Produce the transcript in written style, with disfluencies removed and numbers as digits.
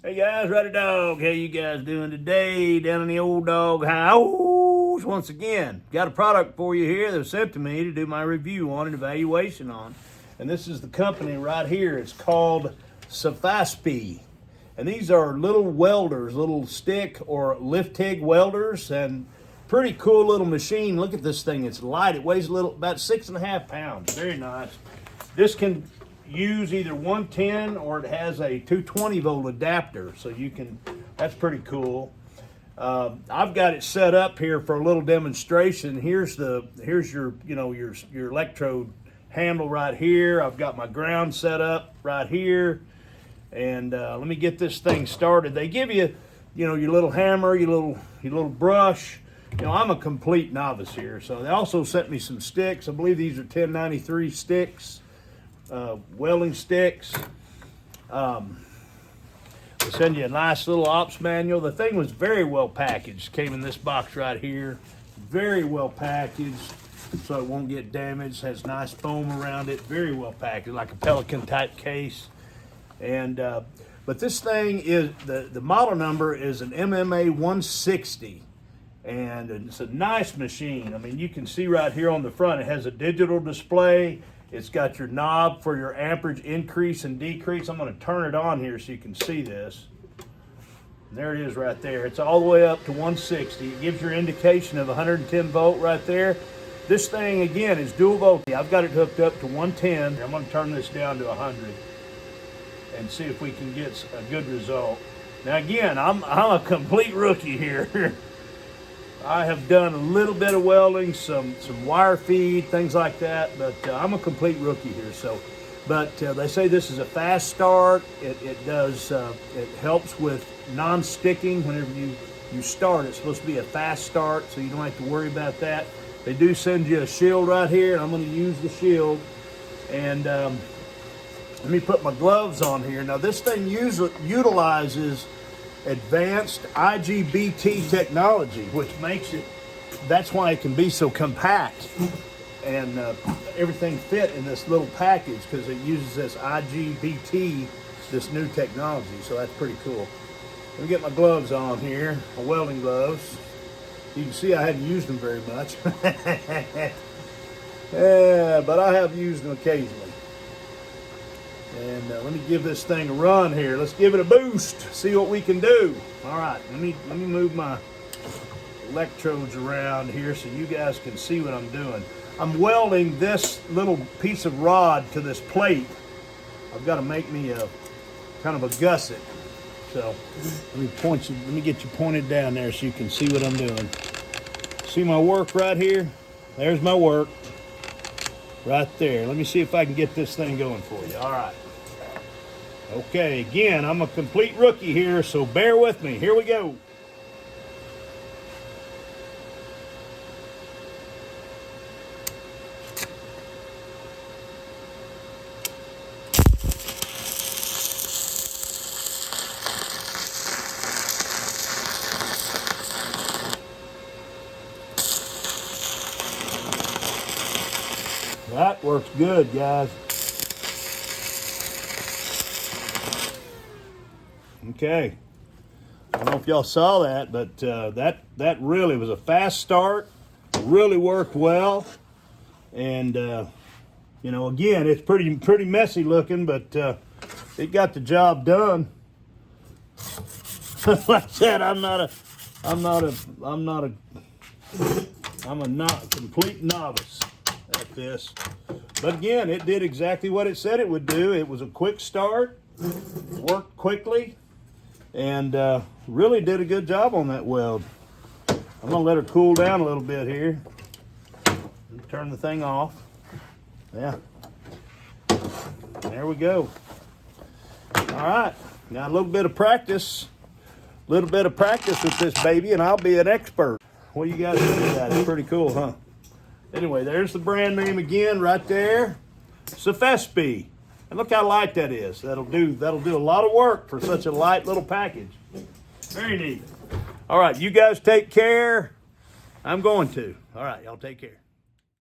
Hey guys, Rowdydawg. How you guys doing today down in the old dog house? Once again, got a product for you here that was sent to me to do my review on and evaluation on. And this is the company right here. It's called SAFASPE. And these are little welders, little stick or lift TIG welders, and pretty cool little machine. Look at this thing. It's light. It weighs about 6.5 pounds. Very nice. This can use either 110 or it has a 220 volt adapter, so you can, that's pretty cool. I've got it set up here for a little demonstration. Here's your your electrode handle right here. I've got my ground set up right here, and let me get this thing started. They give you your little hammer, your little brush. I'm a complete novice here, so they also sent me some sticks. I believe these are 1093 sticks. Welding sticks. They send you a nice little ops manual. The thing was very well packaged. Came in this box right here. Very well packaged, so it won't get damaged. Has nice foam around it. Very well packaged, like a Pelican type case. And but this thing is, the model number is an MMA160. And it's a nice machine. I mean, you can see right here on the front, it has a digital display. It's got your knob for your amperage increase and decrease. I'm going to turn it on here so you can see this. And there it is right there. It's all the way up to 160. It gives your indication of 110 volt right there. This thing, again, is dual voltage. I've got it hooked up to 110. I'm going to turn this down to 100 and see if we can get a good result. Now, again, I'm a complete rookie here. I have done a little bit of welding, some wire feed, things like that, but I'm a complete rookie here. So, but they say this is a fast start. It helps with non-sticking whenever you start. It's supposed to be a fast start, so you don't have to worry about that. They do send you a shield right here, and I'm going to use the shield. And let me put my gloves on here. Now, this thing utilizes advanced IGBT technology, which makes it, that's why it can be so compact and everything fit in this little package, because it uses this IGBT, this new technology. So that's pretty cool. Let me get my gloves on here, my welding gloves. You can see I hadn't used them very much. Yeah, but I have used them occasionally. And let me give this thing a run here. Let's give it a boost, see what we can do. All right, let me move my electrodes around here so you guys can see what I'm doing. I'm welding this little piece of rod to this plate. I've got to make me a kind of a gusset. So let me get you pointed down there so you can see what I'm doing. See my work right here? There's my work right there. Let me see if I can get this thing going for you. All right. Okay, again, I'm a complete rookie here, so bear with me. Here we go. That works good, guys. Okay, I don't know if y'all saw that, but that really was a fast start. Really worked well, and again, it's pretty messy looking, but it got the job done. Like I said, I'm a complete novice at this, but again, it did exactly what it said it would do. It was a quick start, worked quickly, and really did a good job on that weld. I'm gonna let her cool down a little bit here. Turn the thing off. Yeah, there we go. All right, now a little bit of practice with this baby, and I'll be an expert. What do you guys think of that? It's pretty cool, huh? Anyway, there's the brand name again right there, SAFASPE. And look how light that is. That'll do a lot of work for such a light little package. Very neat. All right, you guys take care. I'm going to. All right, y'all take care.